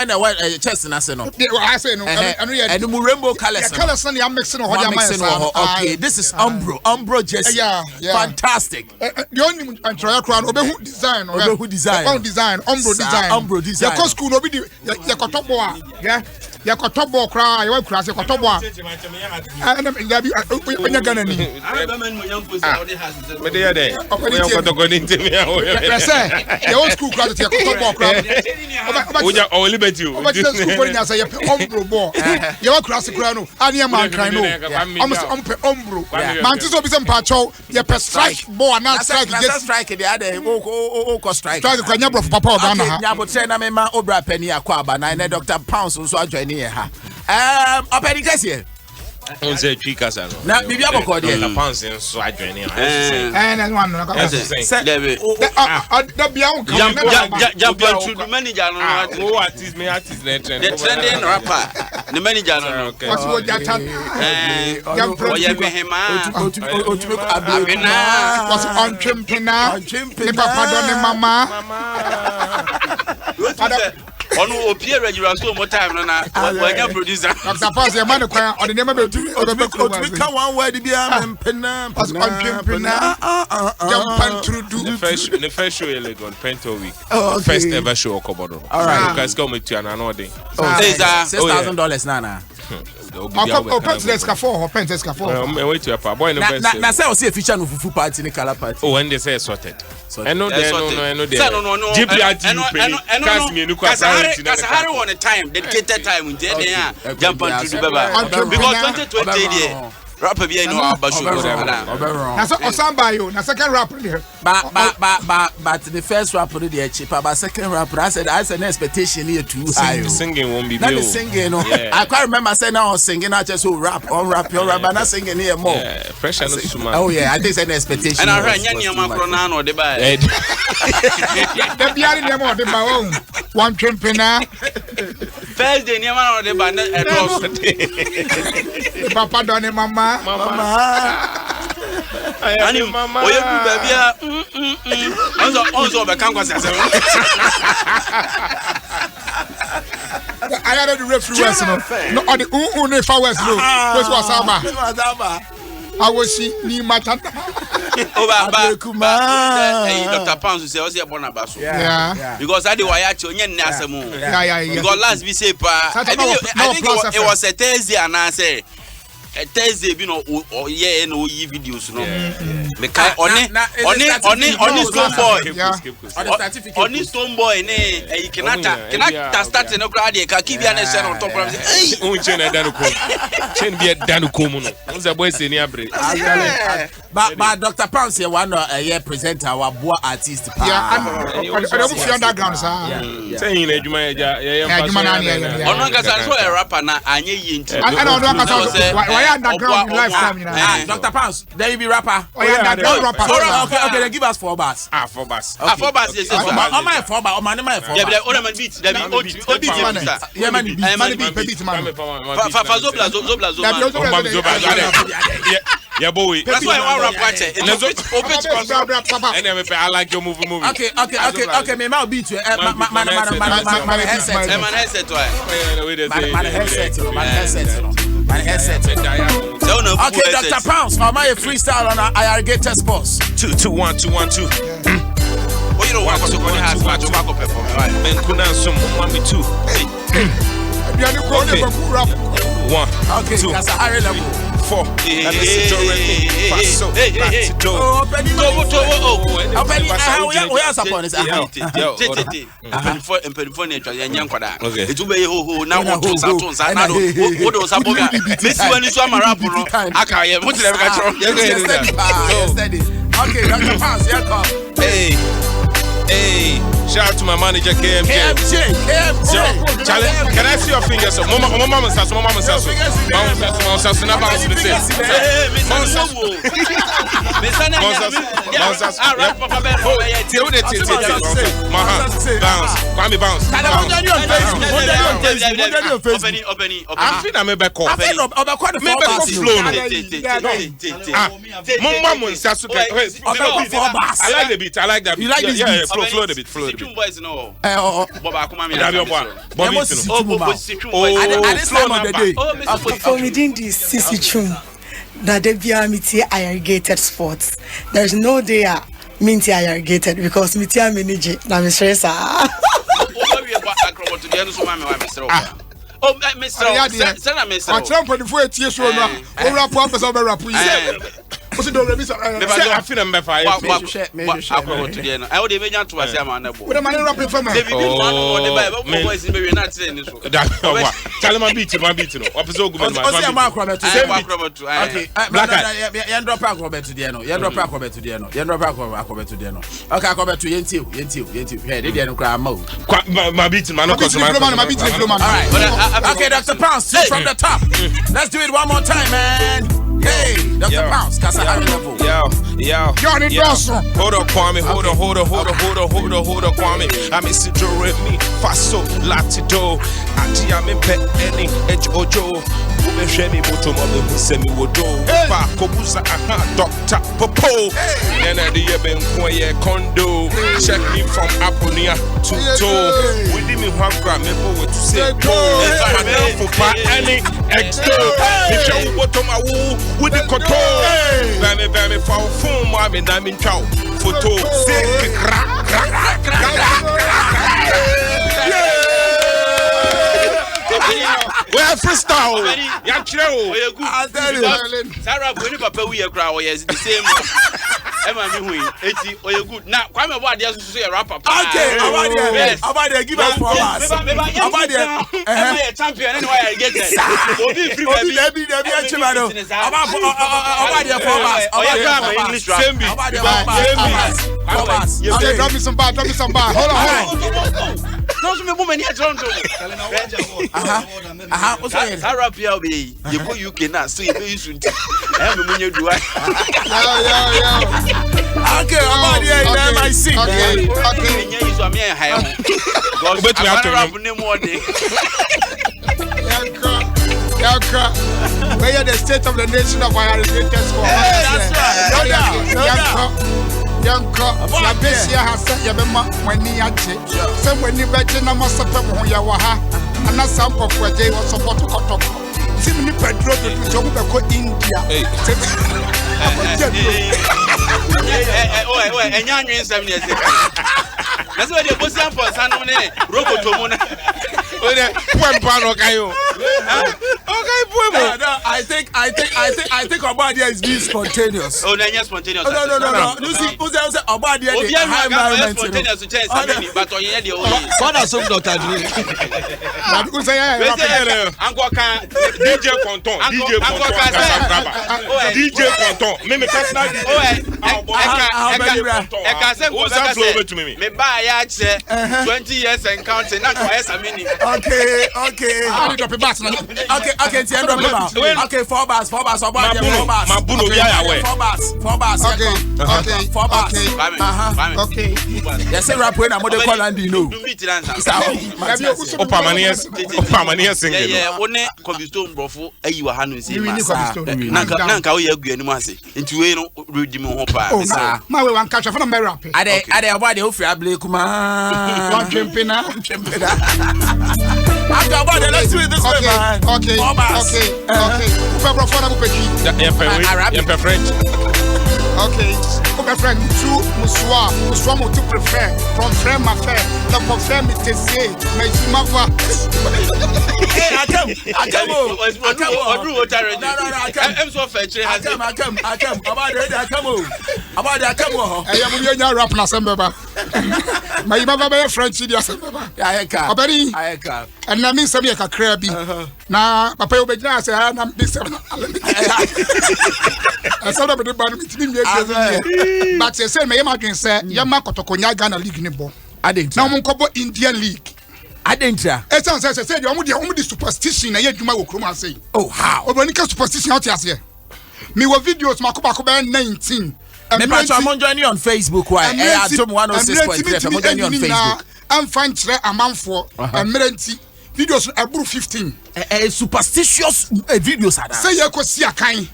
And what chest and I say no. I say no. And the rainbow colors. The colors and I'm mixing on. Okay, this is Umbro jersey. Yeah. Fantastic. The only trial crown Obehu design or Umbro design. Umbro design. Your school will be the Cotoboa. Yeah. Ya kotobo kra ya kra se kotobo a ana me bi onye gana ni me dey there we kotogo ni ntemi a o say ya old school kra se kotobo kra oja o liberty o o just school for nya say ya ombro bo ya kra se kra no ani man kran no am pe ombro man ti so bi se mpa chow ya pe strike bo na strike just strike the other o strike kwa nya bro papa Ghana ha nya bo tre na me ma obra pani akwa aba na Dr. Pounds so adjoin Openi kesi on say three kasa no na bibia boko de na pounds so adwene na one no ka say da bia on jump to the manager no artist na trend the trending rapper the manager no what's what that jump oye mehema otume abena was on chimpina ni papa don ni mama onu opie regular so more time na wanya producer Dr. Pass your man kwa on the name be otume ka one word bia mpena was on chimpina jump through the first show Legon Pento week first ever show Okobodo all right you guys come to another day $6,000 nana let's go for let's go for wait to a boy no best na say o see a feature no fufu party ni color party when they say sorted no GPRT cast me no Kasahari on a time dedicated time in there jump on to the baba because 2020 there rapper be no abasho na so osamba yo na second rapper there but the first rapper there cheaper but second rapper I said an expectation here too high singing won't be not the singing no I can't remember saying now singing I just rap on rap your rap not singing here more pressure no too much oh yeah I think it's an expectation and I ran nya makro na no de ba the biari dem o de ba o one chimpina first day nya no de ba na papa don ni mama ani mama oye bi babia onzo be kan kwase ase I had the referee west no on the ne fa west no west was Asaba I was see ni matata o baba Dr. Pounds say o say born abaso yeah because I dey wire che onye nne asemu yeah because last be say pa I think it was a Thursday and I say a Thursday be no yeah no yi videos no because oni stone boy oni stone boy ne kinata start no crowd e ka kibia na share on top of hey unche na danu ko chen bia danu ko mu no unza boy se ni abre but Dr. Pounds here one year presenter wa boa artist pa I don't feel underground sir saying na adwuma ya adwuma na ya ono ka so a rapper na anye yinti I don't know ka why underground lifetime Dr. Pounds there you be rapper underground rapper okay then give us 4 bars 4 bars 4 bars yes on my 4 bar on my 4 bar yeah o man beat there be o beat yeah man beat man fa zobla yeah boy that's why I rap watch it I like your movie okay me ma beat you man headset okay Dr. Pounds on my freestyle on irrigated sports 221 oh you know what was going to have to back up perform right men kuna some 1 okay that's a high level 4 and it's Faso we are support is empedifo na etwa yan kwada etube ye ho na wotonsa na do do support Messi wani so amara bu no aka ye mo tire ka choro okay Dr. Pounds here come hey shout out to my manager KMJ. Charlie, can I see your fingers? Mama says. Mama says na bounce the same. Bounce. Facebook. I feel I'm a back off. I'm I like the beat. I like that beat. You like this beat? Flow the beat. For me, this Sisi Chum, that they be a irrigated sports. There's no day minty irrigated because me tia manage na me stress Oh, Mr. Sana Mr. I tell you for 8 years old now. We rap up as over rap. I feel I'm better. I would imagine to us, man. What am I rapping for? Tell him I'm beating. Okay, Black drop acrobat to the end. Drop acrobat to the end. Drop acrobat to the end. Okay, I go back to Yentil. Hey, they didn't cry mode. My beating, man. All right. Okay, Dr. Pounce, from the top. Let's do it one more time, man. Hey, Dr. Pounce, Casa High Level. Yo. Johnny Dawson. Hold up, Kwame. Hold up, Kwame. I miss it, me. Faso, Latido. Ati, I'm in pet, any edge ojo. Ube shemi moto mabe musemi wodo. Pa kobuza Dr. Popo. Nene di yebe nkwoye kondo. Check me from Aponia to toe. We didn't have gram, me boy to say go. I'm for pa any extra. If you bottom a woo with the koto. Bame for phone, I'm in chow. Photo. Say we're freestyle. I'll tell you. Sarah, when you papa we are crowd, yes, the same. Emma, you good. Now, come about the say a rapper. Okay, about there, give us 4 hours. About there, am I a champion? Anyway, I get it. About there 4 hours. Okay, drop me some bar. Hold on. Don't me woman here Toronto. Sarah Pia be you go UK now so you soon. I am when you do I. Okay, about here I see. Okay. You so me high. God bet me out to name one day. Where are the state of the nation of our greatest for? That's right. Yanko, la besia has said Yabema when he had it. Some when you bet in a master of Yawaha, and a sample for a day was support to Kotok. Simini Pedro to Jomako India. Oh, and young in 7 years. That's why the Bosnian for Sanone, Robotomona. I think Obadia is being spontaneous. Oh, then yes, spontaneous. No. You see, who's Obadia? High environment. Spontaneous to change something, but on the old. What are some doctors doing? DJ Conton. DJ Conton. Me personal DJ. Me buy 20 years and counting. Not for mini. Okay. Okay, okay, 4 bars. 4 bars. Okay. Yes, a rap when I'm going to call and you know. Opamania singing. Yeah, only Cobblestone Brofo, you are handling. Nanka, we are going to say. Into read him on Hopa. My way, one catch up from a rap. I about the Ofia Blake, man. Let's do it this way, man. Okay. French. Okay. My friend, two Muswa to prefer from friend my friend. The confirm it to say, my mother. Hey, I come. I'm so fetch. I come. About that, come on. I am your rap na sembeba. My mother French idia sembeba. I can. And na me say me ka crabby. Na papa you be na say na be say. I saw that the bad me but say me imagine say yama kotokonya Ghana league ni bo. I didn't. Now mun kobo Indian league. I didn't. It sounds say you omo the superstition na ye dwuma wo krom say. Oh how? Obani ka superstition out here. Me wo videos makobako be 19. Me patch am join you on Facebook why? Atom 106.3 am join you on Facebook. I'm fine kire amanfo emerenti videos aburu 15 superstitious videos ada say ye kosi akan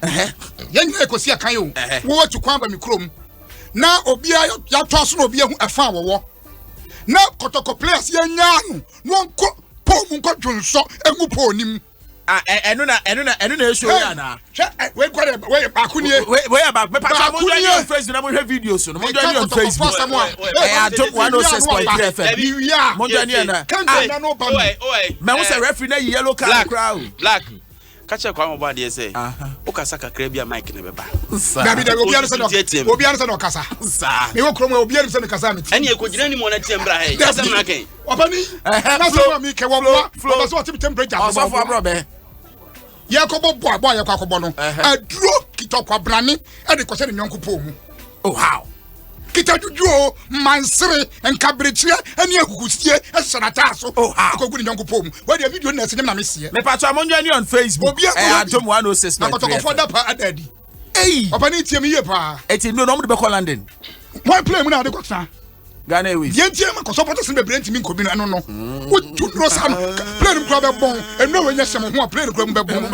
ye nyina kosi akan o wo watu kwan ba mikrom na obia ya toso na obia hu afa wo na kotoko players ye nya no nko po mu nko dwonso egu po nim enu na show ya na we kware we bakuni we ba me pa mo join on Facebook na mo hwe videos no mo join on Facebook Adom 106.3 FM mo join na me wo say referee na yellow card crowd black kacha kwa mo ba de say o kasa kakra bia mic na beba na bi de obi an se no kasa sa me wo krom obi an se no kasa me eni ekogina ni mo na tiembra he kasa na kan obani na so mi ke wo ba so tim temperature so for bro be Yakobo boy yakobo no aduro kitokwa brane e de kwose ne nyonko po mu oh how kita juju mansere enkabrechi ene akukusie e sanata so akogu ne nyonko po mu we de video na senyam na mesie me patwa mo join on Facebook Adom 106 na kotoko da pa adadi opani tie me ye pa eti no mo de be call London why play mu na de kwasa Ghana we yentie ma ko support sin be brent mi nkobi no no wo tudro san play no kra be bon eno we nya sem ho play no kra mu be bon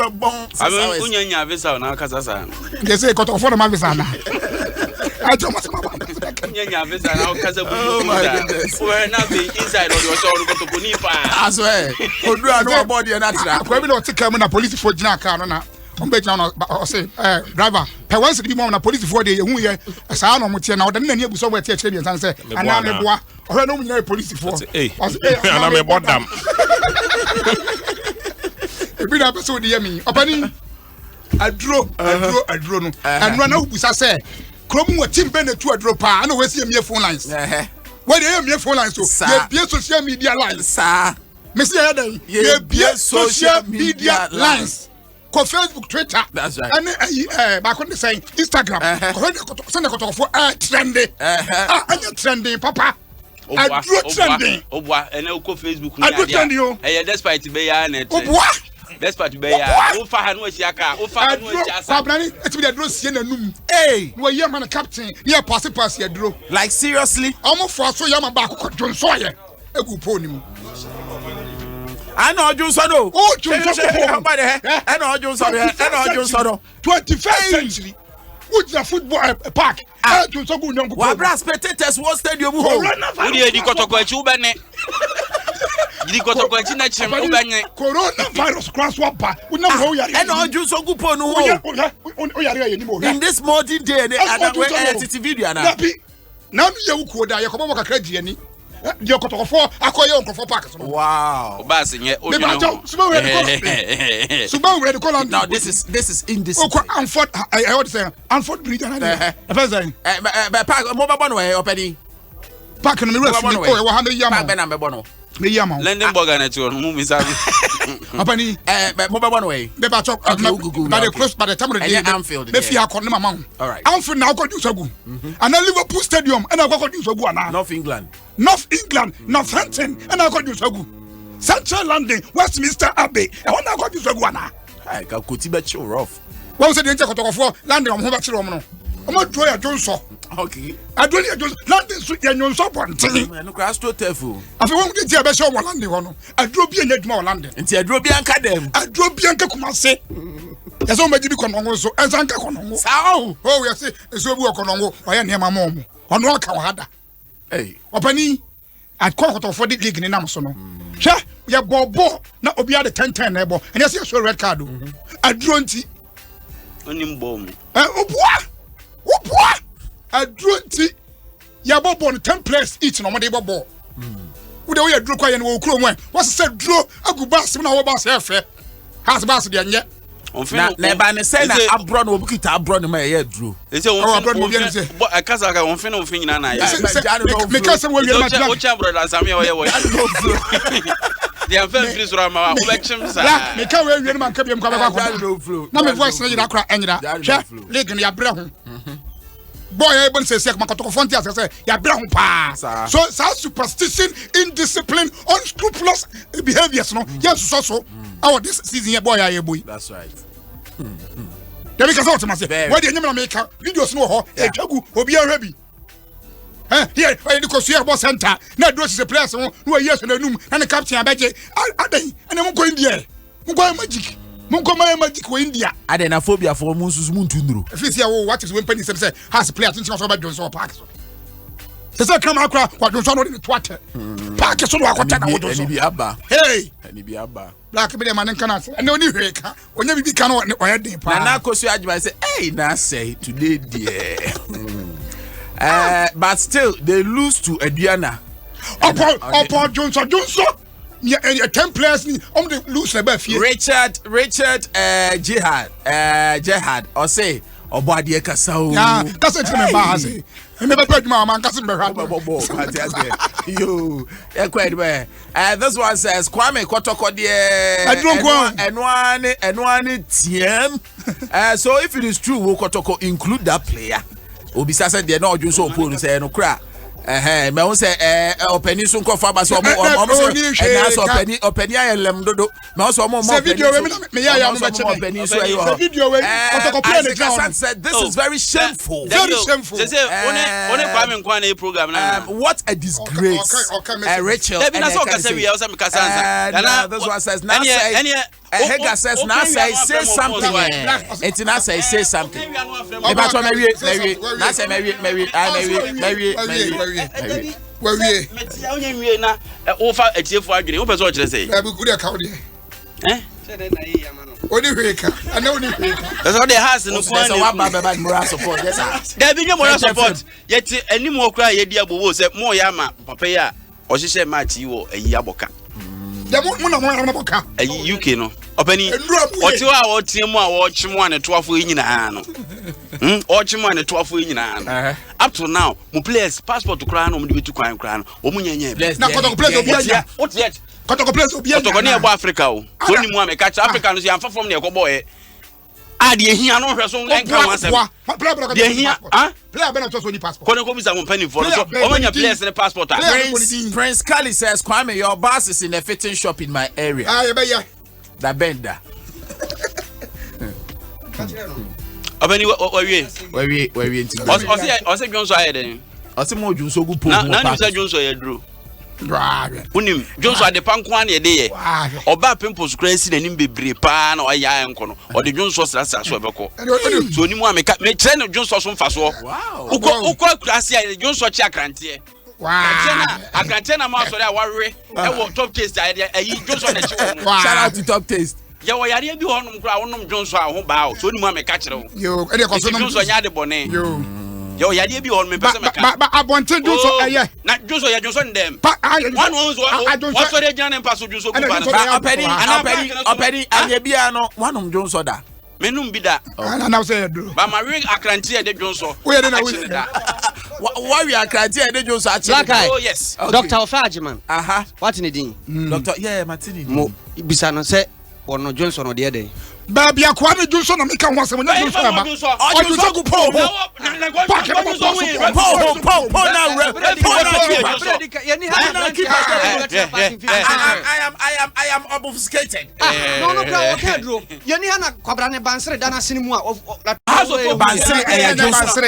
abi unya visa na kasa sa ye say ko to for na visa na ajo ma sama unya visa na kasa bu we na be inside of your soul ko to ko ni pa aswe odu anu aboard ye na tra akwa bi no tika mu na police for gina car no na ombejina no o say driver pe once bi mo na police for dey hu ye saa no motie na odan na ni abuso we tie kire bi san say ana me boa o no mu nyina police for ana me bodam e bi na be so dey mi opani adro no anu na ubusa say krom wa team be na tu adro pa na we see me phone lines we dey me phone lines so ye be social media lines sa me see ya dey ye be social media lines ko Facebook, Twitter. That's right. And back on the saying Instagram. Send a for trendy. Trendy, Papa. I drew trendy. And I go Facebook. I drew trendy. Hey, despite be ya net. Despite be ya. Ofa hanu yaka. Ofa hanu yaka. Fabrani, it's be the draw see na num. Hey, we here man captain. Here pass here draw. Like seriously? Almost for so yama back ko John Sawyer. Egu poni mu. I know Johnson. Oh, Johnson. I know Johnson. 21st century. What's the football park? Johnson go nyongo. Wa bra spectators wo stadium ho. Uri edi kotoko achi ubane. Di kotoko achi na chim ubane. Coronavirus cross wapa. Una ho yari. I know Johnson go po no ho. O yari ni mo. In this modern day and video na. Na mi ye wuko da ye ko bo kakra die ni. Yo kotoko for akoye onkofo park so. Wow. Obas nye o Suba we call now this is indiscipline. Oko Anford I want to say Anford bridge na there. Person park mo ba bono we opedi. Park no me rest me o we ha me yam. Park be na me bono. Me yam. London burger na tu mu mi sabi. Opani mo ba bono we. Be ba chop by the close by the time of the day. Anfield. Me fi akọ na mama. All right. Anfield na akọ Dusagu. And Liverpool Stadium and akọ Dusagu ana. North England, Northampton, and I got you so good. Central London, Westminster Abbey, and when I got you so good. I got Kutiba rough. What was the interval for London? I'm not Troy Johnson. Okay. I don't need Johnson. London, and you're so one thing. No crash to Tefu. I won't get your best show on London. I drove you in more London. And I drove Bianca them. I drove Bianca Kumase. There's so many people so as Anka Konongo. Oh, yes, it's so work on I am near my mom. On Wakawada. Hey, Opani, I'd call it for the league in Amazon. Sha, we are bobo, not Obia the 10-10 nebo, and yes, you red card. I don't see. Only bomb. What? I don't see. Ya bobo on 10 players each no one bobo. Would the way I drew quiet and will chrome when what's said draw a good bass when our boss airfare has bass the yet. Neba ne say na abro no obukita abro ne ma ye dro. E say abro no bi say I kasa ka won fin no fin nyina na ya. Me kasa we wi ma tla. O cha bro da sami o ye wo. They am fan free so ma wo be chim sa. Me ka we wi ma ka bi am kwa kwa. Na me voice na yira kra enyira. Hwe league no ya bre ho. Boy I bon say ma kotoko fonti as say ya bre ho pa. So superstition, indiscipline, unscrupulous behaviors no. Yes so. Oh, this season, boy, I boy. That's right. There because out myself. Why the enemy make videos no ho? Chagu, Obi Arabi. Here, the Kosia Boss Center. No dress is a place who are years in the room and the captain Abeje. And I'm going there. I'm going magic. Munko magic for India. I then a phobia for Musus Muntundru. If you see what is when Penny says, has a player attention about Johnson Park. Does that come out what Johnson in the Twitter? Park is so what be Abba. Hey, and be Abba. Black man and cannot. And only when you be cannot or anything. And now, because I say, hey, now say today, dear. But still, they lose to Adriana. Upon Johnson. Yeah, and 10 players on the lose the best. Richard Jihad or say or body Casao. Yeah, that's it. I never put my man Cassim. You quite well. This one says Kwame Kotoko and one TM. So if it is true, we'll Kotoko include that player. Obisa said they're not just so poor say no crack. Me won say openi so nko fa ba so openi ayelem dodo me also video me ya openi so ayo video we the ground said this is very shameful say one Kwame Nkwan na program na what a disgrace Rachel this one says now say Hega says now say something it's now say something about now say Mary where we onye na ofa etiefo adwene wo pese o kire sei e be good account say na yi ama no oni hweka ana oni hweka that's all the house no so wa baba moral support yes there be moral support yet anim okra ye dia bobo say mo ya ma papa ya o hihye match yi wo ayi aboka mo na aboka ayi UK no opani otiwa a otiemu a wo chimo ane toafo yi nyina no o chimo ane toafo yi nyina no up to now mo players passport kra no mo de betu kwan kra no o mo nyanya na kotoko players obianya what yet kotoko players obianya kotoko ne ebo Africa o so ni mu a me catch Africa no so yamfa from ne ekobo e a de ehia no hwe so enka wansem de ehia player be na to so ni passport kono ko bisa mo pani for so o manya players ne passport Prince Kali says Kwame your boss is in a fitting shop in my area you be ya da benda abani we nti o se Johnson ayede o se mo Johnson gu po na ni se Johnson ye duro unim Johnson ade panko an ye de ye oba pimples kransi na nim bebre pa na o ya enko no o de Johnson srasa so ebeko so onimu ameka me kire no Johnson so mfa so ukọ krasi ya Johnson chi akrante akrante na ma so re awarwe e wo top taste ayi Johnson na chi wo shout out to top taste ya wo yare bi honum kra wonum Johnson a ho ba o so onimu ameka kire wo yo e de ko so Johnson nya de bone yo yare bi honum pese meka ba abonte Johnson eye na Johnson dem one was so re jan empa so Johnson ku ba operi anye bia no wanum Johnson da menum bi da na say do ba ma we akrante e de Johnson we de na we why we akrante e de Johnson actually oh yes Dr. Ofajiman what in the din doctor yeah Martini mo bisa no say ono Johnson o de dey Baby Kwame Johnson na meka ho asem na Johnson ba Johnson go po na I am obfuscated no okay dro yeni ha na kwabra ne bansere dana sinimu a bansere e Johnson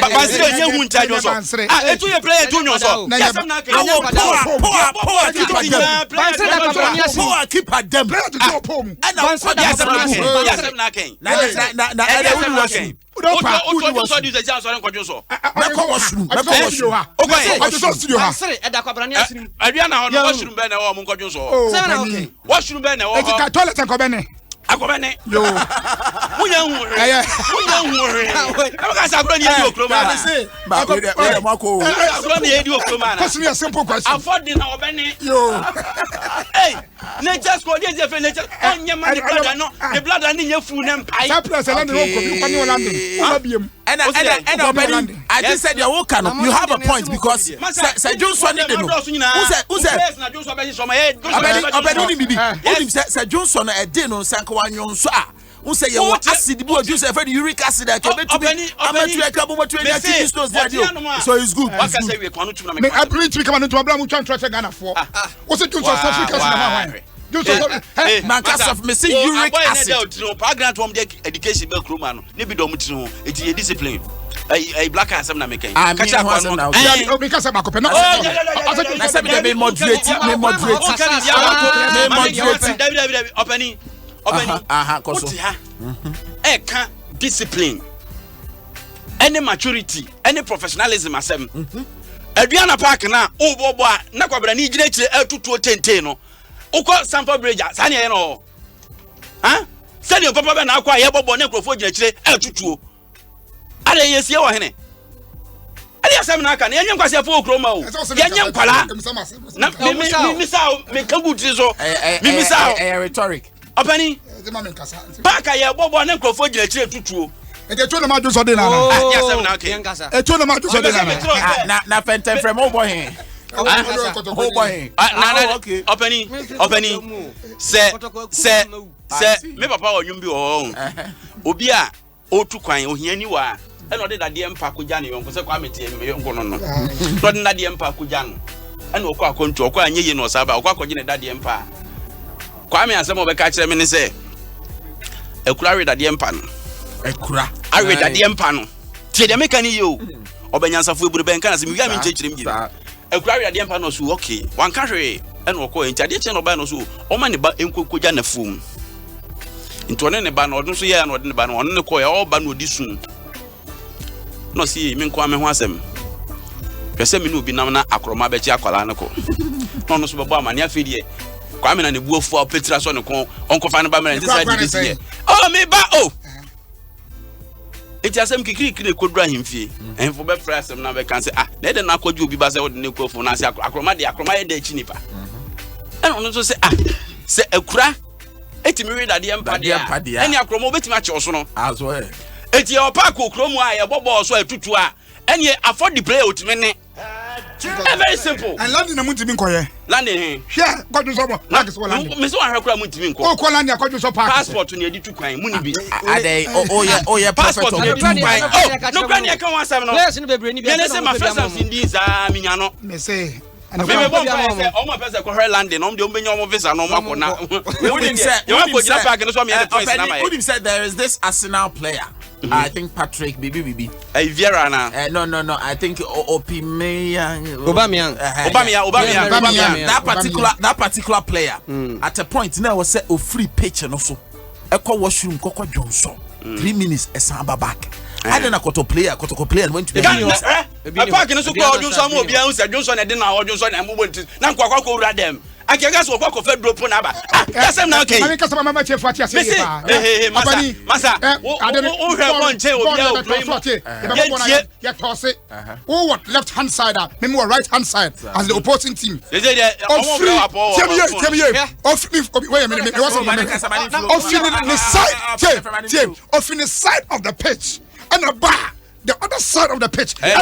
bansere nye hu nta Johnson etu ye player tu Johnson yasem na ke power keep at them yasem na ken na ede unu Johnson di se so nko Johnson bansere e da kwabra ne asinimu Adriana ho no washroom be na wo mo nko Johnson washroom be na wo ka toilet nko be ne akobene yo munya nwore ka sa akro ni edi okroma na say ba we mako akro ni edi okroma na question a simple question afford na obene yo hey nature score dey say nature anya man the blood no the blood and nya fu na mpai surplus na no ko bi kwani wala ndem obiem and obeni I just said you have a point because say Johnson dey no who say na Johnson be so ma hey obeni bibi who say Johnson e dey no sanka wanyon so a who say you acid bu juice e uric acid that you betumi amatu e kabo matu e acid stones there so it's good what can say we kwanu tu na me abrit we come no to abla mu twan trust Ghana for wo say Johnson Africa na ma Mankasa me say uric acid. Grant from the education be kroma no. Ne bi do mutiri ho. Eti ye discipline. A black asem na make. Catch up on now. Because I'm a copy. I said me moderate. Opening. Eka discipline. Any maturity, any professionalism asem. Aduana park na obobo na kwabra ni gire kire atutuo tenten no. Uko sample bridge sane ye no. Ha? Sane papa be na akwa ye bobo na krofo gire kire atutuo. Ada yesie wo hene. Ada asem na aka na yenye nkwase afo okroma o. Yenye nkwala. Na me kaguti so. Me misa rhetoric. Opani. Baka ye bobo na krofo gire kire atutuo. Etu na madu so de na. Etu na madu so de na. Na fenten from boy. Okay. Openi. Se me papa onwum bi o. Obi a otu kwan ohiani wa. E no de dade empa kogya ne yonko se kwa mete me yonko no. No de dade empa kogya no. E no okọ akontu okọ anyeye no saba okọ akogye ne dade empa. Kwa me asem obeka kire me ne se ekura we dade empa no. Ekura. Awe dade empa no. Tie de meka ni yo. Obanyansafo eburu ben kana se mi wi am nchechire mi. Ekura we dade empa no so okay. Wan ka hwe e no okọ enti ade che no ba no so o ma ne ba enkokogya na fum. Nti one ne ba no odun so ye na ode ne ba no one ne ko ye o ba no odi sun. No si me nko ame ho asem. Pese me no obi nam na akroma ba chi akwala ne ko. No so babo amane afedie. Kwa me na ne buofu a petra so ne ko onko fa ne ba me na inside this year. Oh me ba oh. Eti asem kikiri kodura himfie. Enfo be fra asem na be kan se na de na akwadwu obi ba se wode ne kofu na se akroma ye de chi nipa. Ono so se se akura eti mi read ade empa dia. Eni akroma obetimi a che oso no. Aso e. Eti o park okromu a ye bobo so atutu a eni afford the play otimi ne. Very simple. And landing na muntimi nkoye. Landing. Hia, kwadun so mo. Like so landing. Me so ahwekura muntimi nko. O ko landing kwadun so park. Passport ne edi tu kwan muni bi. Ade o ye passport ne edi tu kwan. Oh, no kwan e kan wan sam no. Yes ni bebre ni bi. Me say my first time in this minya no. Me say me bon say o ma pese ko her landing o de o benya o visa no ma ko na. Wouldn't say you want go jira park no so me the points na my. Wouldn't say there is this Arsenal player. I think Patrick Bibi. Viera na. No. I think Aubameyang. That particular player. At a point now was set a free pitch and also a washroom Coco Johnson. 3 minutes a samba back. I don't know Koto player and went to the park in so called Johnson and then our Johnson and movement. Now Quaco Radem. I can guess what Quaco Fed drop on Abba. Yes, I'm now okay. I can't remember what you say. Massa, I don't know one tail. You toss it. Oh, what left hand side? Maybe right hand side as the opposing team. Wait a minute. Off in the side of the pitch and a bar. The other side of the pitch. Hey,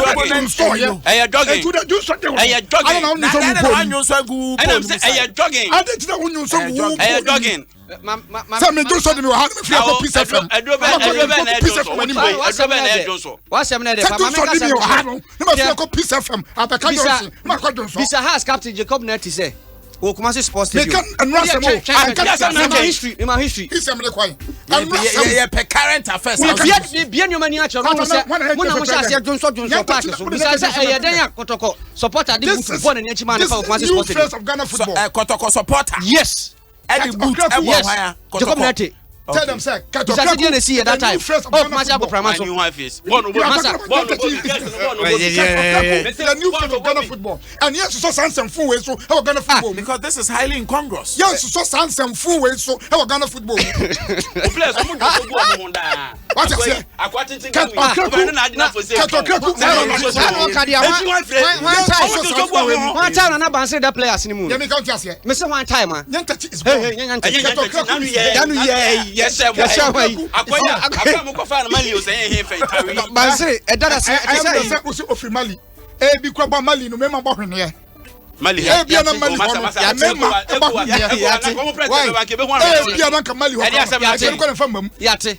jogging. O kuma se sports stadium. In my history. He's a quite. And current affairs. Be any money at your own. Johnson Park. So besides Kotoko supporter the football and Echiman sports stadium of Ghana football. Kotoko supporter. Yes. Any boot yes. Jacob tell them say Kotoko didn't see at that time. Oh, Macha Pramaso. The new face of Ghana football. And yes, so sans and full way so how Ghana football. Because this is highly incongruous. Yes, so sans and full way so how Ghana football. What you say? One time and I say that players anymore. Let me count here. Miss one time, man. Yes, sir. Of Mali. Be Kwaba Mali, no member behind here. Mali,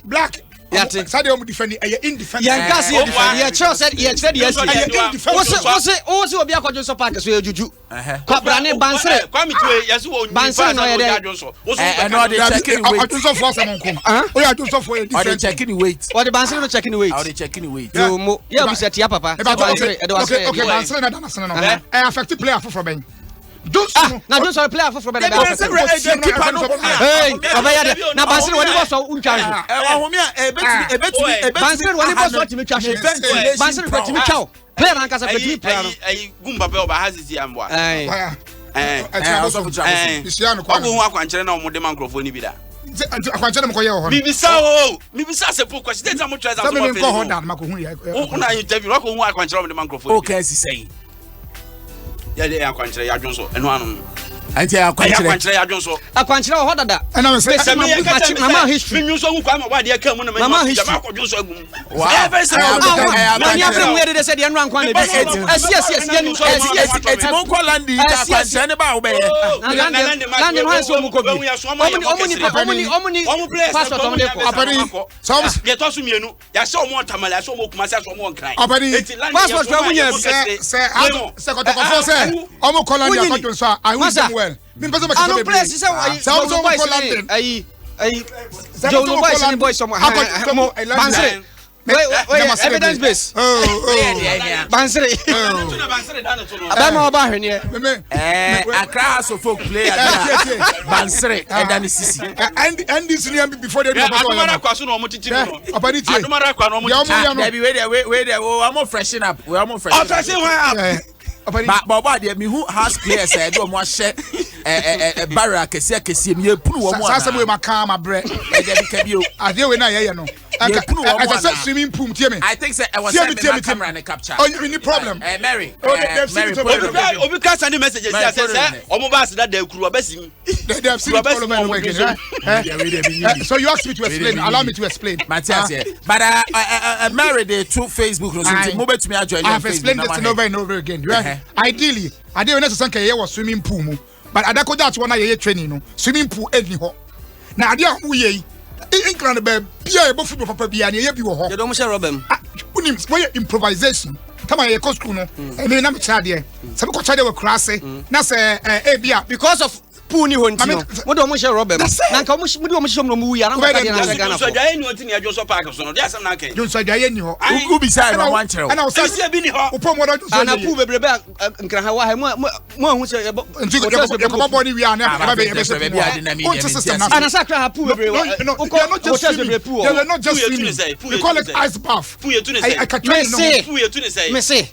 Black Yate. Sade omu defend indefendent. Yankasi defend. Yeah, Charles said yes. What's obi akwadwo so park so ejuju. Kwabrane Bansere. Kwame tue yes wo onyi Bansere no yede. No dey checking weight. Adwo for some nkom. O ya adwo so for Or they checking weight. Or the Bansere no checking weight. Or they checking weight. Yo mo. Yeah, we set ya papa. Okay, Bansere na dana sene no. Affect player for ben. Na don't sorry player for better. Hey, Obaya na Bansere woni boss untwa. Bansere woni boss otimi twa she. Bansere betimi twa. Player na nkasa betimi player no. Gumba be oba hazisi amboa. Isiano kwa. Ogo hu akwankyere na omode mankrofo ni bi da. Akwankyere mo koye ho. Mibisa se po kwasi deta mo twa za so mo fe. Ko ho dan mako hu ya. Una interview ko hu akwankyere omode mankrofo. O kan si sei. Ya de akwankyere ya dwonso eno anu. Anti akwankyere ya dwonso. Akwankyere ho dada. Ana me say mama history. Minyu so hu kwa ma wa de ka mu na mama history ma ko dwonso agum. Na ni afre mu yede de say de anu ankwa na bi. Yes eti mo ko landi ta akwankyere ne ba wo be ye. Landi no so mu ko bi. Omuni passport omuni ko. Apani so de to so mienu ya se omo tamale ya se omo kuma se omo nkran. Apani passport for mu ye se ko to ko say omo ko landi akwadwo so I wish them well. Mi pese ma kese be. Place say so boys ayi Joe boys ni boys somewhere. Bansere. Wait, evidence base. Bansere. Abama oba hwene. Accra so folk player. Bansere edani sisi. And this near before they do Adumara kwaso no omotiti no. Adumara kwa no omotiti. We there we are more freshen up. We are more freshen up. Freshen up. Baba de me who has players e do mo hye barra kese me punu wo mo sasa we maka ma bre e de ka bio ade we na ye no I said swimming pool tie me I think say I was sending my camera and capture oh you need problem Mary obi ka send messages say omo ba se da kuru obasim they have seen problem again so you ask me to explain allow me to explain Matthias but Mary they to Facebook no so mo betumi ajoin I have explained this over and over again ideally I didn't necessarily say was swimming pool but adako that one na training no swimming pool eni ho na ade ahu ye England be bia e bofu papa bia na ye bi wo ho ye do mo share robem unim we improvisation kama ye ko school no me na me chade se be ko chade we krase na se e bia because of pool ni ho ntino mo do mo share robem na nka mo do mo share no mu ya na ka de na se Ghana so ja eni oti ni adwo so park so no dia sam na kan jo so ja eni ho u bi sai no wan chere ana o se bi ni ho o po mo do so na pool bebrebe nkra ha wa ha mo ahu se ye ko bo ni wi ana ba be be se be ade na media ana sa kra ha pool bebrebe o ko not just pool they are not just swimming we call it ice bath pool you to say I can train no pool you to say me say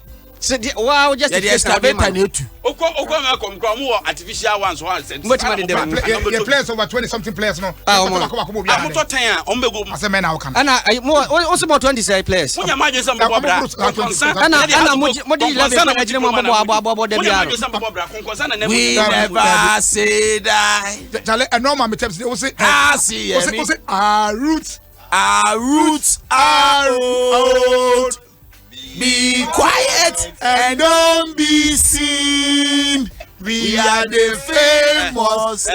wow just the excavator na etu okwa ma kom mo artificial ones one set the players over 20 something players no I'm to tan ombego ase me na o kan ana mo so more 20 players munya ma je sam bobra ana mo di 11 na jire mo bobo de bia we never say die tale normal me tell you say our roots are old. Be quiet and don't be seen. We are the famous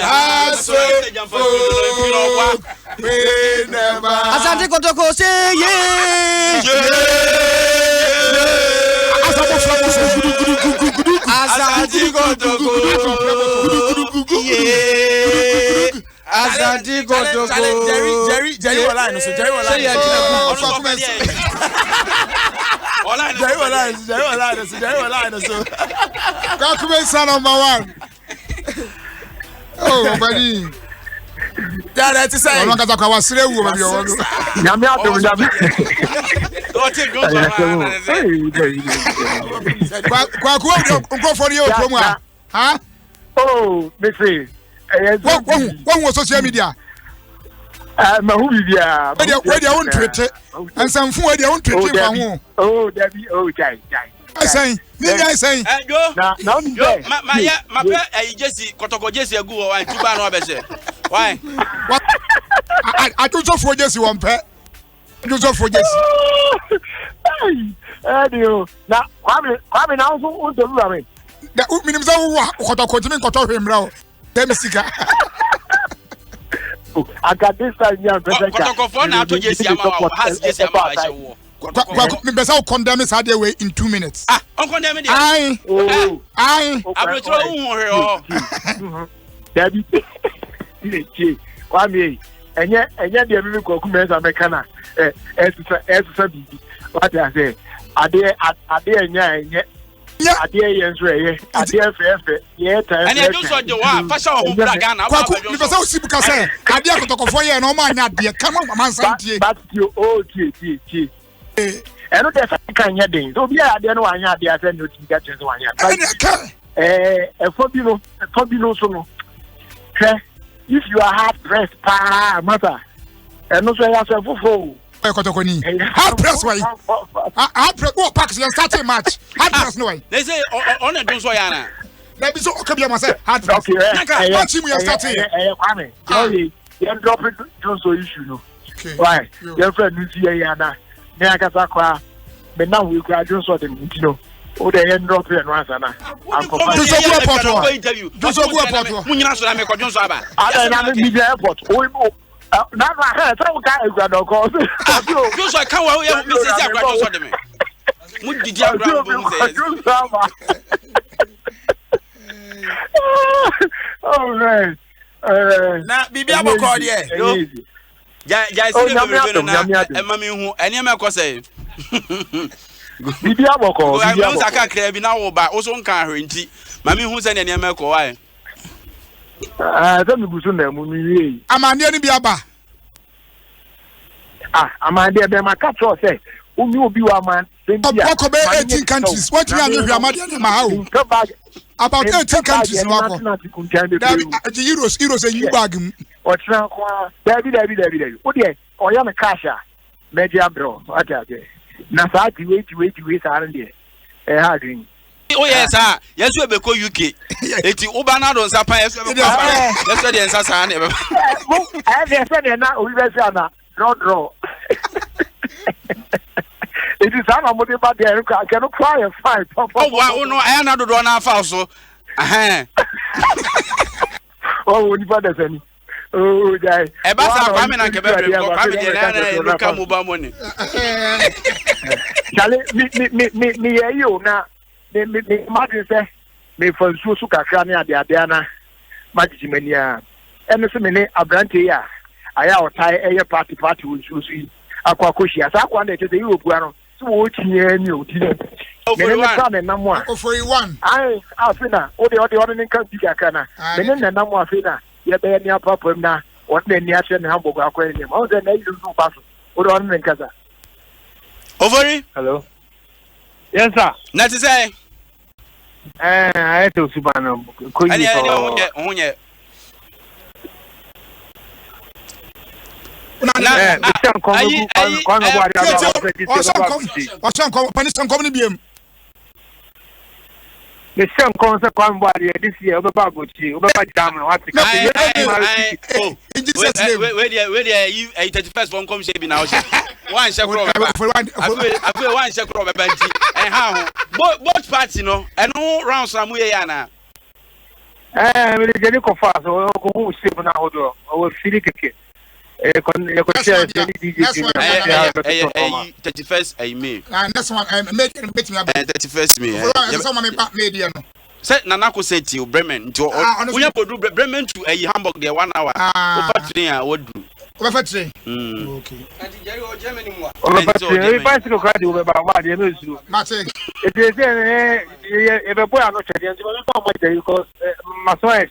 we never. Asante Kotoko say yeah. Asante Kotoko. Yeah. Asante Kotoko. Jerry Wala so Jerry Wala. Jerry Wala so. Document son number 1. Oh, buddy. That is say. Olonga za kwa wasire wo baby o. Nyame adom nyame. O te go Kwa nkrofo ni o promo a. Ha? Oh, me say. Wo social media. Mahu bibia. We dey on Twitter. Ansamfu we dey on Twitter fa ho. Oh, Debbie, oh, jai. I say, go. Na ma pe Jesse Kotoko Jesse agu wo wan tuba na obese. Why? I do so for Jesse one pe. Do so for Jesse. Adio. Na kwame na so o do lura me. Da minim za wo Kotoko timi Kotoko hwemra o. Dem sika. I got this time here. Kotokofo na to Jesse Ama has Jesse Ama Aisha. Me besa condemn this idea way in 2 minutes. On condemn it. Aye. Abro ho. Dabi. Kwame. Enye de me ko kumenza mekana. Esa bibi. What I say? Ade enye. Ade yenso eye. Ade fefe. Ye time. And you just saw the one. Fashion ho bra Ghana. Me besa o sibuka say. Ade akotokofo ye na o ma nya ade. Come on, man santie. But you tie. Eno de sa kan nya den. So bia ade no anya ade ase no ti ga chen so anya. Efo bi no so no. If you are hard pressed, matter. Eno so ya so fofo. Kotokoni. Hard press why? Hard press. Oh, Pax, you starting match. Hard press no way. They say on Adom so yana. Let me so okay be say hard press. Okay. Watch him you starting. Kwame. You drop it so issue no. Okay. Why? Your friend you see yana. Me akasa kwa. Me na we kwa just so dem no. O de end drop here no answer na. Do so go airport. Do so go airport. Munyina so na me ko Johnso aba. Ada na me media airport. Na ha so ka egwado ko. Johnso kan wa ya me say agwado so de me. Mu didi agwado bo mu say. Oh man. Na bibi aboko de. Yo. Ja see me na e ma me hu ene me ko say. Bibi aboko. Bibi aboko. Saka kra bi na wo ba wo so nkan ahwe nti ma me hu se ne me ko wa. So me busu na mu mi wi. Amande ni bi aba. Amande be ma catch us say umi obi wa man. Wako be 18 countries. What you are amande ni ma ha o. About 18 countries na wako. The euros and you bag mu. Otra kwa David. O de o ya me cash a. Media bro. Ate. Na sa ti wait sa ran de. Ha green. Oh yes sir. Yes we be ko UK. Eti uba na don sapa yes we be ko. Yes we dey nsa sa na e be. I dey say na o be say na draw. It is an amode ba there can cry and fight. Oh wow, no I na do na fa so. Oh we ba dey say. Oh guy. E ba sa kwa me na nke be ko kwa me dey na look mobile money. Chale me yo na me imagine say me for so kakra na ade na magijimani a eno se me ne abrante ya aya otai eye party wo so akwa koshia sa akwa na tete Europe ano so wo tinye ni oti me ne ka me na mo a OFIE ai afina o de ne kan bi kakra na me ne na mo afina ye be ni apapam na o de ni ase ne hamburg akwa ni mo de na ilu no pass o de ne nkaza OFIE. Hello. Yes sir. Na ti say I to subano ko yi onye the same concept one body this year over Bagochi, over Jam, what where you 31st one come shape now. One check I feel one check rubber bench and how both parts, you know, and no round some way. Yana. We get it fast, or who sleep now, or feel it. 31st May. That's one I make me 31st May. Someone made you. Set Nanako said to Bremen to we have to do Bremen to a Hamburg there 1 hour. Over 3 hours would do. Over 3. Okay. Bicycle card over about Martin. It is a boy. I'm not telling you because my son is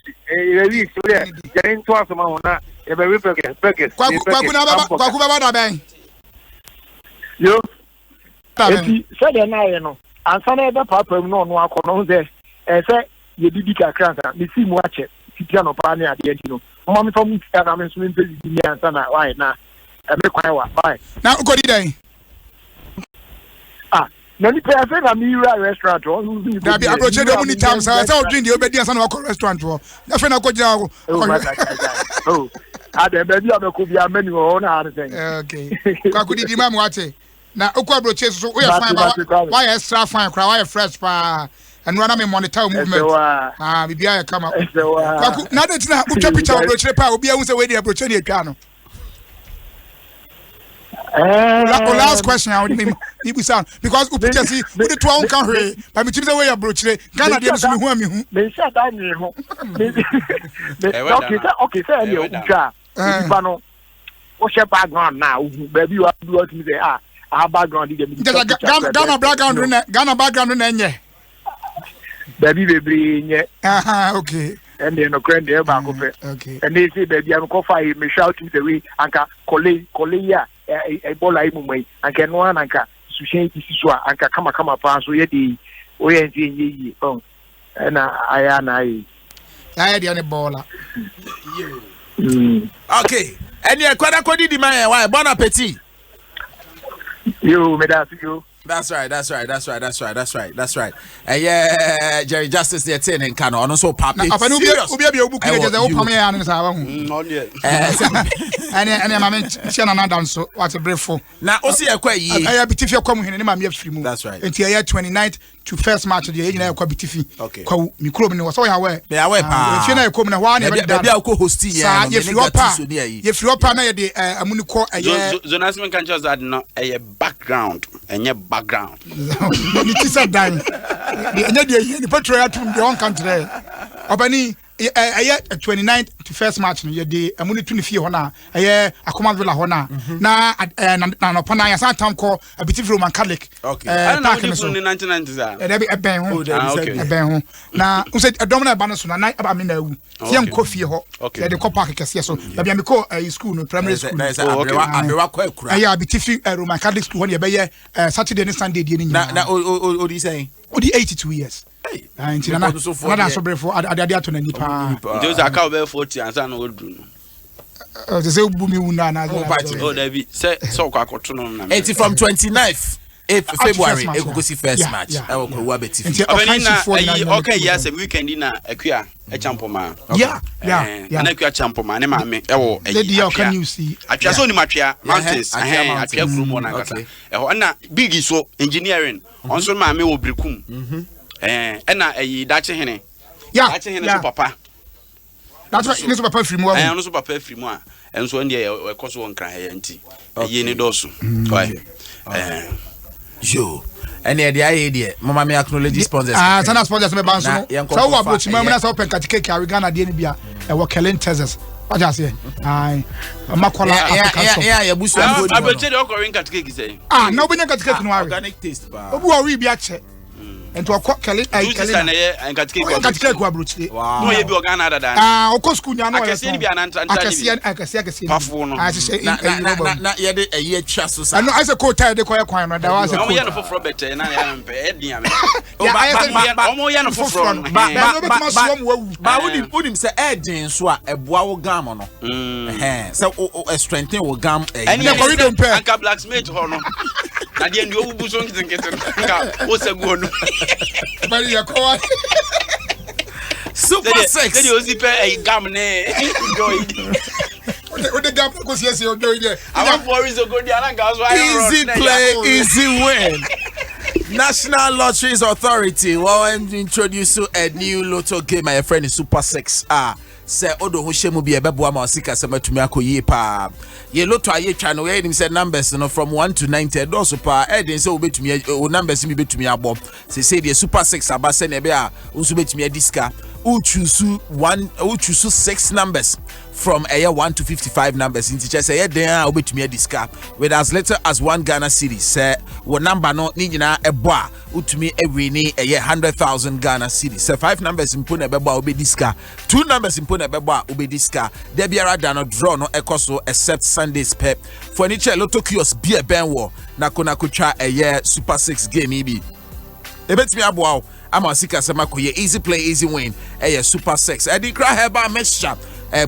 getting to us among a very package. You said, I know. And some other papa no one can there. And say, you did a crowd. You see, watch it. Piano Pani at the end. Mommy for me, I'm swimming to the answer. Why now? I make quiet. Now, good day. Many people I'm in a restaurant. I'll be approaching the many times. I saw drink the obedience on our restaurant. Nothing I could do. Oh, I baby of the could be a menu on anything. Okay. I could demand what now. Okwa broches so we are fine. Why extra fine? Why fresh pa? and run me monitor movement. Bibia come up. Now that's not put your picture of the power. Be able to wait the approach any piano. Last question, I would name people sound because we just see with the 12 country. By which is the way you approach it. Canada is me. They shut down me. Okay, sir, you are. What's your background now? Baby, you have to do me. Our background. Ghana background in any. Baby, okay. And then a grand air back of it. Okay. And they say, baby, I'm going to fire me shouting the way, Anka, Korea, a bola way, and can one Anka, Sushan, Anka, come up, so yet the way and I had any baller. Okay. And you're quite a cody demand. Why? Bon appetit. You, you. That's right. Yeah, Jerry Justice, they're saying in Kano, and also Papi. Not yet. And I'm Shannon, so what's a brief for? Now, also, I bet if you're coming in, I'm free move. That's right. Until year 29th to first match of the age, I could be Tiffy. Okay. Microbe was all aware. They are aware. If you're not coming, one, I'll co host here. If you're up, I'm going to call a Zonasman can just add a background and your background. It is a dime. The portrait to the own country. Obani, a year 29th to first match, you did a money 24 hona, a year a command villa hona. Now, and upon I saw town call a bit of Roman Catholic. Okay, I don't know in the 1990s. A bang. Now, who said a dominant banner on a night about me now? Young coffee hot. Okay, the cop park is yes, so the call a school, no primary school. I be Tiffy Roman Catholic school when you bay Saturday and Sunday. Now, what do you say? The 82 years. Hey, another sober for Adadia to Nipa. Those are cowbell 40 and San old. The Zelbumi, oh, there be so quacoton. 80 from 29th. February, it will see first match. I will go okay, yes, a weekend in a queer a champoma. Yeah, and a queer champoma, mammy. Oh, lady, can you see? I just only Matria mountains. I have a clear room on Agata. Biggie so engineering. Also, mammy will be cum. And a Dutch henny. Yeah, papa. That's what it's about free more. I also prepare free more. And so, a cost one cry empty. A yenny dosu. Yo, and the idea, Mamma may acknowledge sponsors. Sana sponsors me banso. So what approach me when I open Katike Carigana Denibia and what Kellen Tezes. What I say? I Makola. Yeah, Bush. I will tell you, Ocoring Katike say. Nobody got to get no organic taste. Who are we be at? And to a cock Kelly and Katike Quabruchi. Wow, you be Ghana than Okoskunya. I can see I can see I say, not yet a year chassis. I know as a court tired the choir choir. There was a for Robert and I am Ediam. But would him say Edin Swa a bow gammon. So a strengthen will gum and don't pay a blacksmith honor. Again, you will get what's a good. Super sex. Then you see a gum. What the gum goes yes, you're doing it. I want for is a good easy play, easy win. National Lotteries Authority. Well, I'm introducing a new lotto game. My friend is Super 6. Say odo ho shemu bi ebeboa ma osika se matumi akoyi pa ye lotto aye twa no ye nim say numbers no from 1 to 90 doso pa edin say obetumi o numbers mi betumi abo say the Super 6 aba se na be a unso betumi adiska uchusu 6 numbers from a year 1 to 55 numbers in teacher say then obetumi adiska with as little as 1 Ghana cedi say wo number no ni nyina ebo a utumi ewini a year 100,000 Ghana cedi say 5 numbers impo na bebo a obediska 2 numbers impo na bebo a obediska there biara da no draw no ekoso except Sundays pep for any chair lotto kiosk be a benwo na kona kutwa a year Super 6 game ibi ebetumi abo a ama sika sema koye easy play easy win a Super 6 edi kra heba mixture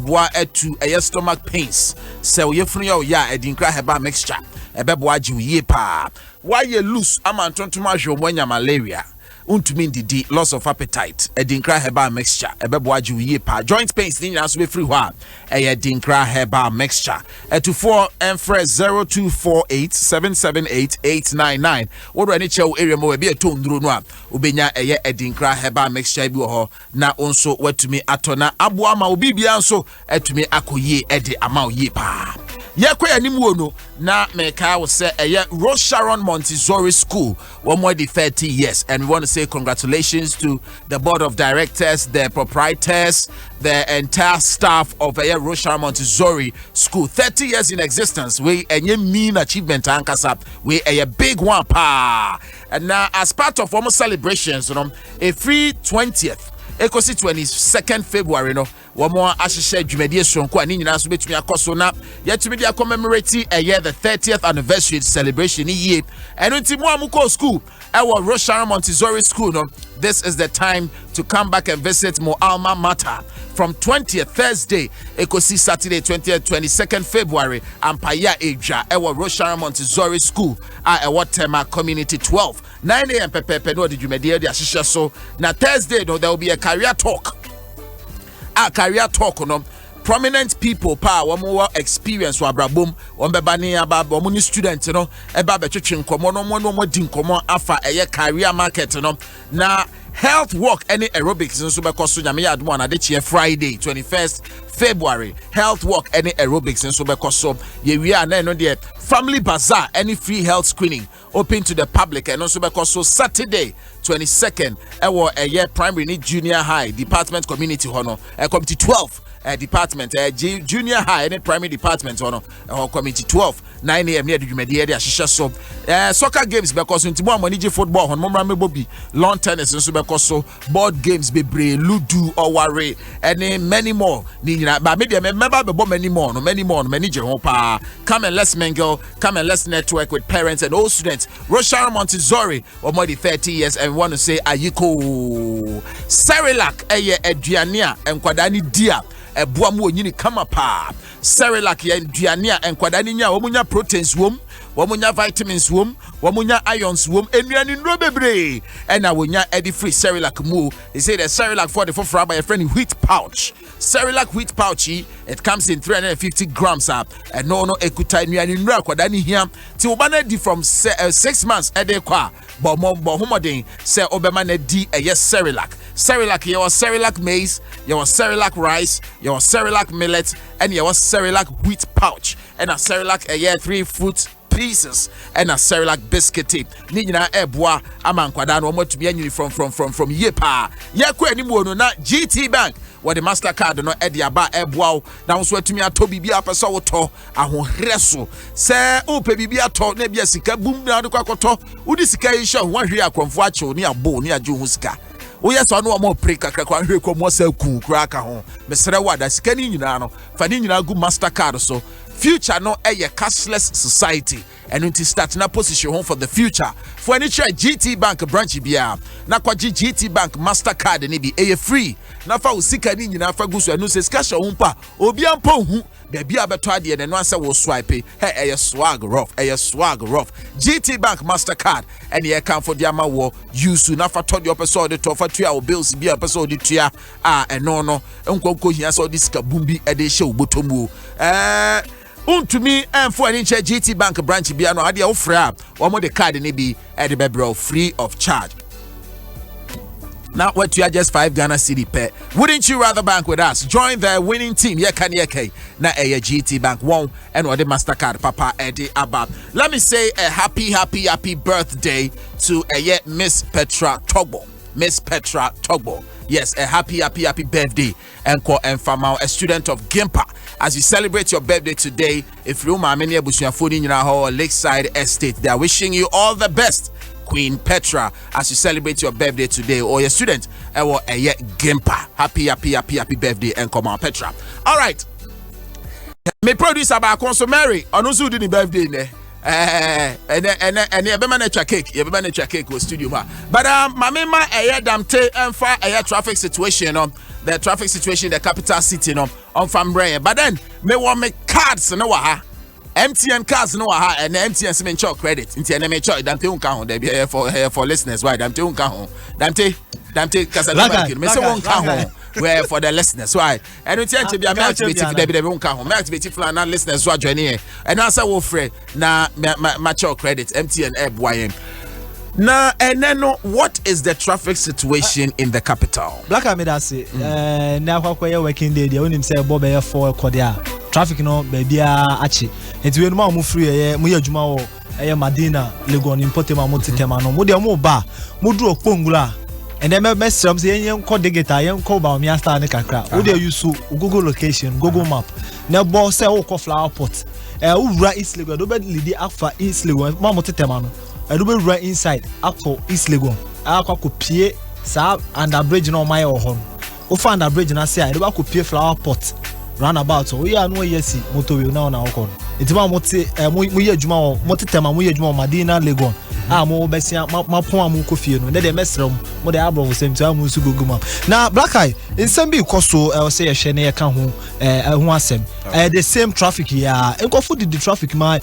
boa etu a stomach pains se ye funu ya edi kra heba mixture ebeboa ji ye pa why you lose ama ntontoma hwe mo nya malaria untumi ndidi, loss of appetite, edinkra herbal mixture, ebeboaju ye pa, joint pains ni nyina so be free ho a edinkra herbal mixture. To 4 and 0248778899. What any chow area mo be a tone dru no a ubenya edinkra herbal mixture bi ho na onso watumi atona aboama obi bia nso atumi akoye ede ama ye pa. Yekwe animu no na meka wo say Rose Sharon Montessori School one more the 30 years, and we want to say congratulations to the board of directors, the proprietors, the entire staff of Rose Sharon Montessori School. 30 years in existence, we a mean achievement ankasa, we a big one pa. And now as part of our celebrations, a free 20th Ekosi 22nd February no one more ashishe dwumadi sonko ani nyina so betumi akoso na yetumi dia commemorate the 30th anniversary celebration year eno nti mo amuko school ewo Rose Sharon Montessori School no. This is the time to come back and visit Mo alma mater from 20th Thursday Ekosi Saturday 22nd February Ampaya Eja ewo Rose Sharon Montessori School ewo Tema Community 12 9 a.m. pepe no di dwumadi dia ashishe so na Thursday no there will be a career talk. A career talk no prominent people pa one more experience wa brabom one beba ni aba one ni student no eba be twetwe nkomo no mo di nkomo afa career market no na health work any aerobics nso be koso nyame ya admo na de che Friday 21st February health work any aerobics nso be koso ye wi na no de family bazaar any free health screening open to the public and also be koso Saturday 22nd ewo primary ni junior high department community hono committee 12 department junior high and primary department hono committee 12 9 a.m. near the Jumedi ashisha so soccer games because ntimo amonije football hon momra mebobi lawn tennis nso because board games bebre ludo oware and many more ni nyina ba me remember be many more many je ho pa. Come and let's mingle, come and let's network with parents and all students. Rose Sharon Montessori more than 30 years and we want to say ayiko Cerelac aduania enkwadani dia ebuamu onyini kama pa. Cerelac ya aduania enkwadani nya omunya proteins wom, womunya vitamins wom, womunya ions wom, enuani nro bebre ena wonya edi free Cerelac mu. They say the Cerelac for the for by a friend wheat pouch. Cerelac wheat pouch, it comes in 350 grams up and no ekuta enuani nro akwadani hia ti obana di from 6 months ede kwa bo homodin say obema na di Cerelac. Cerelac, your Cerelac maize, your Cerelac rice, your Cerelac millet, and your Cerelac wheat pouch, and a Cerelac 3 fruit pieces, and a Cerelac biscuit tip. Nina eboa amankwadano omo to be from yepa. Yakwe anymore na GT Bank. What the MasterCard no ediaba eboa na so atumi ato bibia pesa woto ahohreso se o pe bibia to na bia sika bum na de kwakoto udi sika yi hwe ho ahwe akwamfo acho ni abo ni ajo ho sika oye so no mo pre kakra kwa hwe ko mo sa ku kura ka ho mesere wada sika ni nyina no fa ni nyina gu MasterCard so future no cashless society and until start na position home for the future for any GT Bank branch bia na kwa GT Bank MasterCard ni bi free na fa usika ni nyina fa gusu anu se skasha humpa obi ampo hu baby abeto ade ne no ansa wo swipe swag rough GT Bank MasterCard and ye can for the ama wo use na fa to the opese de to fa tua o bills bia opese de tua no nkonko hia so di sika bumbi e de hye obotomu untumi for any GT Bank branch bia no ade ofra wo mo de card ni bi e de bebro free of charge. Now what you are just 5 Ghana cedi per. Wouldn't you rather bank with us? Join the winning team. Na GT Bank won and what the MasterCard Papa Eddie Abab. Let me say a happy birthday to Miss Petra Togbo. Miss Petra Togbo. Yes, a happy birthday and Famao, a student of Gimpa. As you celebrate your birthday today, if you are many in our Lakeside Estate, they are wishing you all the best. Queen Petra, as you celebrate your birthday today, or your student, or a Gimpa. Happy birthday and come on, Petra. All right. Me producer about Konso Mary on who's doing birthday ne. And cake was studio ma. But my mama damte and for a traffic situation the traffic situation in the capital city on from Bray. But then me want me cards no MTN cars no aha and MTN semen chok credit nti na me chok damte unka ho da be for listeners why damte unka ho damte kasala me say unka ho where for the listeners why and nti anche bia me activate da be unka ho me activate plan na listeners so join here and answer wo free na ma chok credit MTN app YM na and then what is the traffic situation in the capital? Black Amida say na kwakoye working day dey onim say bo be for kodia traffic no baby achi enti we no ma mo free mo ye adwuma wo Madina Legon importe ma mo tetema no mo de mo ba mo duro kpongula and then me stram say yen ko digita yen ko ba mi asta ne kakra wo dey use Google location Google map na bo say wo ko flower pot wo wura East Legon do be lead afa East Legon ma mo tetema no do be wura inside akọ East Legon akọ pie sa under bridge no my ho wo fa under bridge na say do ba ko pie flower pot roundabout so we are no yesi motor we now na okon etima mote mo ye adwuma wo mote tema mo ye adwuma Madina Legon mo besia ma pon am ko fie no de mesrem mo de abro sem to am su Google map na Black Eye nsem bi koso say ye hwe na ye ka ho ho asem the same traffic ya enkofu the traffic ma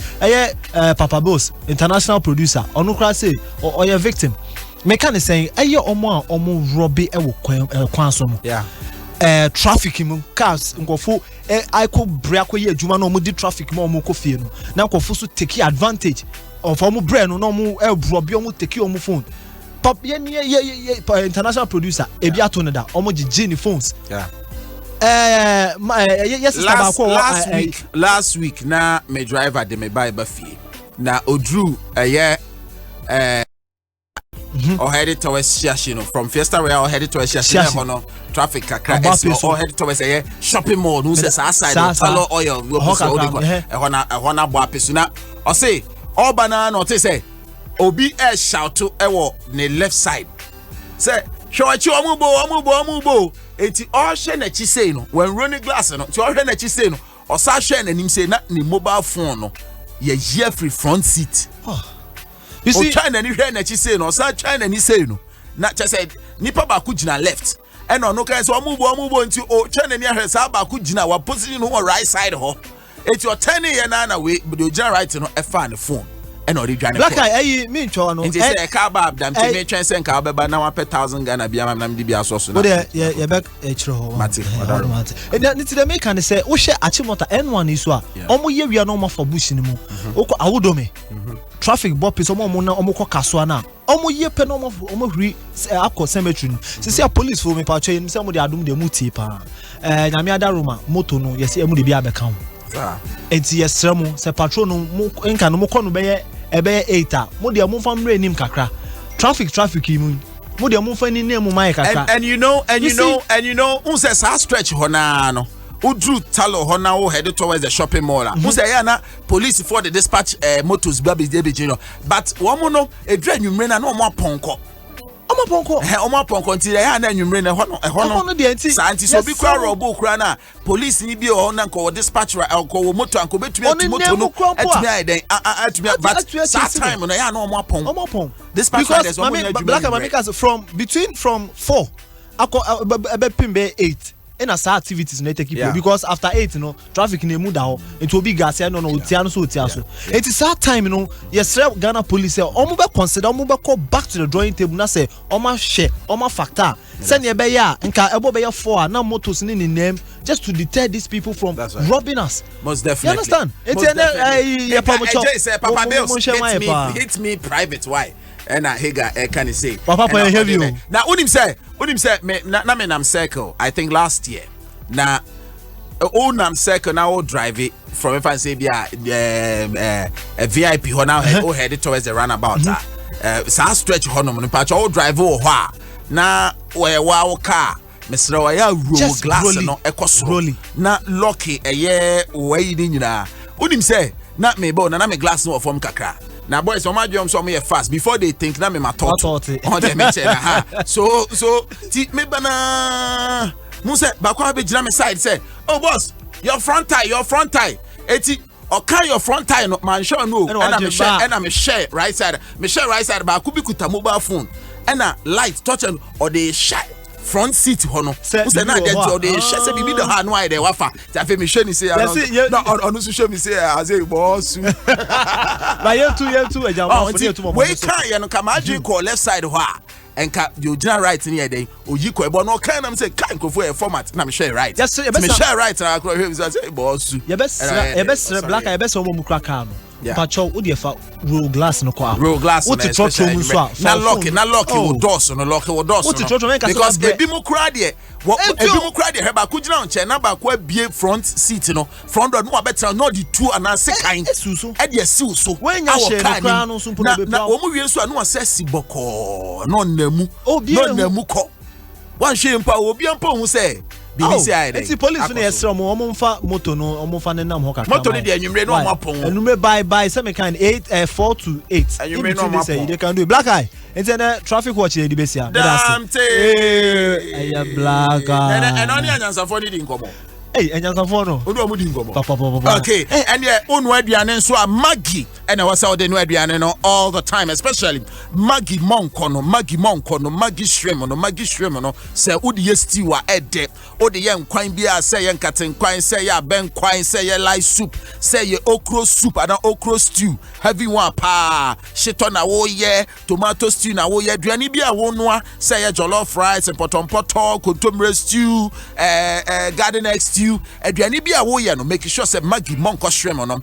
Papa Boss international producer onu kra say or victim mechanic saying omo robi wo kwan so no yeah traffic mu cars nkofo I could break ye adwuma no mo di traffic mo ko fie no na nkofo so take advantage of omo brain no mo brobi omo take omo phone pop ye international producer ebi ato ne da omo gigi ni phones yeah yes last week na me driver de me buy ba fie na odru or headed towards Shiashino from Fiesta Royal or headed towards Shiashino traffic or headed towards a shopping mall who says outside Talo oil will Hona Boapisuna or say all banana or say Obi shout to Ewo ne left side say show amubo eti all shene chi no when running glass no to all shene chi no or sa shene and him say na ni mobile phone no ye year free front seat you see China ni hwe na chi say no sa China ni say no na cha said nipa ba ku gina left and no kan so omubo nti o China ni hwe sa ba ku gina wa position no right side ho eti o turning ye na we but o gina right no e fa ne phone and o dey dwane Black Eye me ntwa no nti say ka ba dam te me twen sen ka ba na 1,000 Ghana bia mam di bia so so na ye back e chiro ho mate nti the make can say wo hye achimota N1 iso a omo ye wia no mo for bush ni mu okọ awodome traffic bopis omo ko kaso na omo ye pe no omo huri akọ cemetery sisi a police for me pa twa yin say mo de adum de muti pa nyame adaroma moto no yesi emu de bia beka ho enti yesremu se patrol no nka no mo kọ no be 8 mo de mo fam re nim kakra traffic mu mo de mo fa ni nemu mai kakra and you know unse sa stretch hona no Udru Talo Hona wo headed towards the shopping mall. Who say na police for the dispatch motors baby but one no e dra nwumre na no mo ponko. Omo ponko nti ya na nwumre na hono de nti santi so bi kwa robo kura na police ni bi o na nko dispatch ko motor anko betumi atimoto no atumi ai den atumi but that time no ya na omo pon dispatch riders omo na nwumre Black Americans from 4 akọ pimbe 8 in a sa activities no take people because after 8 you know traffic na emu da ho it will be gas no otia no so otia so it is that time you know yes Ghana police say omo be consider omo be call back to the drawing table na say omo share omo factor send ye be ya nka ebo be ya 4 na motos ni name just to deter these people from robbing us. Most definitely. You understand? It's Papa Bills hit me private why and Higa can say Papa have you now unim say me na me nam circle I think last year na nam circle now drive it from if I say be a VIP ho now headed towards the runabout sa stretch ho no patch all drive ho na where wow car Mr. Waya roll glass no ekoso na lucky way ni nyina unim say na me bo na me glass no form kakra na boys so my jom so me fast before they think na me ma talk on them na so ti me bana mu say bakwa be jira me side say oh boss your front tie eti okan your front tie no man sure no and I'm share right side ba ku bi kuta mobile phone and light touch or they share front seat hono say na dey to dey share say bibi the ha no I dey wafa ta fe me hwe ni say no onu so show me say I say boss ba ye tu ejama for dey to mo we kan ye no ka ma dwe call left side ho a enka the original right ni e dey oyi ko e bo no kan am say kan kofo e format na me share right me share right na akro hwe say boss ye be black ye be so mo mukra kan no pacho wo dey fa roll glass no kwa roll glass wo ti trotro mu so na lock wo doors no lock wo doors no because ebi mu kra de heba ku gina onche na ba kwa bie front seat no front door no abetra no the two and say kind e de siw so when ya share the crown no so mpo na wo mu wie so anu asesi boko no namu ko wan hwe mpa obi ampa hu say BBC ai dey. Enti police no yesre mo mfa moto no mfa ne nam ho kakra. Moto ni dey anwumre no mapon. Anwumre by say me kind 4 to 8. Anwumre no mapon. They can do black eye. Enti na traffic watch dey besia. Aya black eye. And only anyansa for di nkomo. Hey, enyansafo no. Odu omudi ngomo. Okay. And yeah, onu aduane nso a Maggie and was out the no aduane no all the time, especially Maggie monkono, Maggie shrimp no. Say udi yesti wa ede. Odi ye nkwan bia say ye nkaten kwan say ya ben kwan say ye light soup, say ye okro soup and okro stew. Heavy one pa. Shito na wo ye, tomato stew na wo ye aduane bia wo noa say ye jollof rice, potompoto, kontomire stew, garden egg stew. Aduane bia wo ye no make sure say Maggie monko shrimp no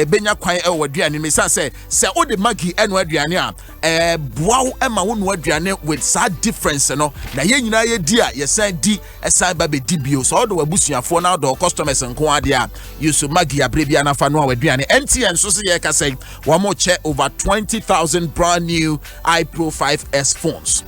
benya kwan e wo aduane me say o de Maggie eno aduane a boaw e ma wo no aduane with sad difference no na ye nyina ye di a ye san di esan ba be di bio so do wabusuafo na do customers nko ade a use Maggie abre bia na fa no aduane MTN so say ye ka say wo mo che over 20,000 brand new iPro 5S phones.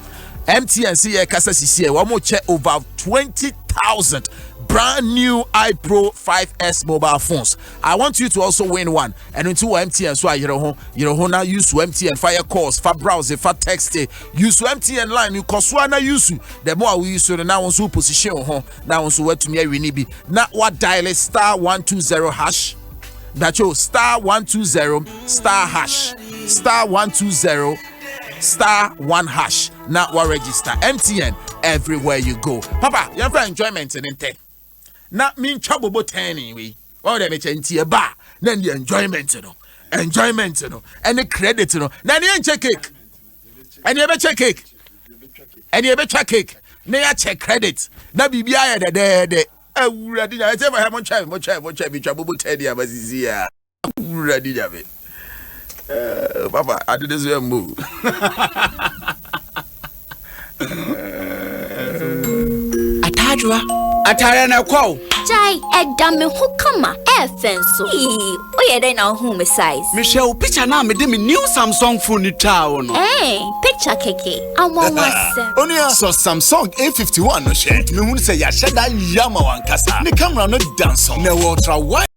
MTN say ye ka say sisi wo mo che over 20,000 brand new iPro 5S mobile phones. I want you to also win one. And into MTN, so you know, now use MTN fire calls, for browser, for text, use MTN line. You cause one use the more we use to now on position now on so what to me we need be not what dial it *120#. That you *120 *120 *1#. Not what register MTN everywhere you go. Papa, you have enjoyment in it. Not mean trouble but anyway. What they make into ba then the enjoyment and the credit now you check cake and you ever check cake now check credit now be the ready I ever have much be trouble but teddy was easier ready Papa I did this move Atare na kwa Jai edame ho kama efenso oye dey na ho me size Michelle picture na me de me new Samsung phone ni twa no picture keke amwonwase Onia so Samsung A51 no she me hu say ya sheda yama wankasa ne camera no dance na ultra wide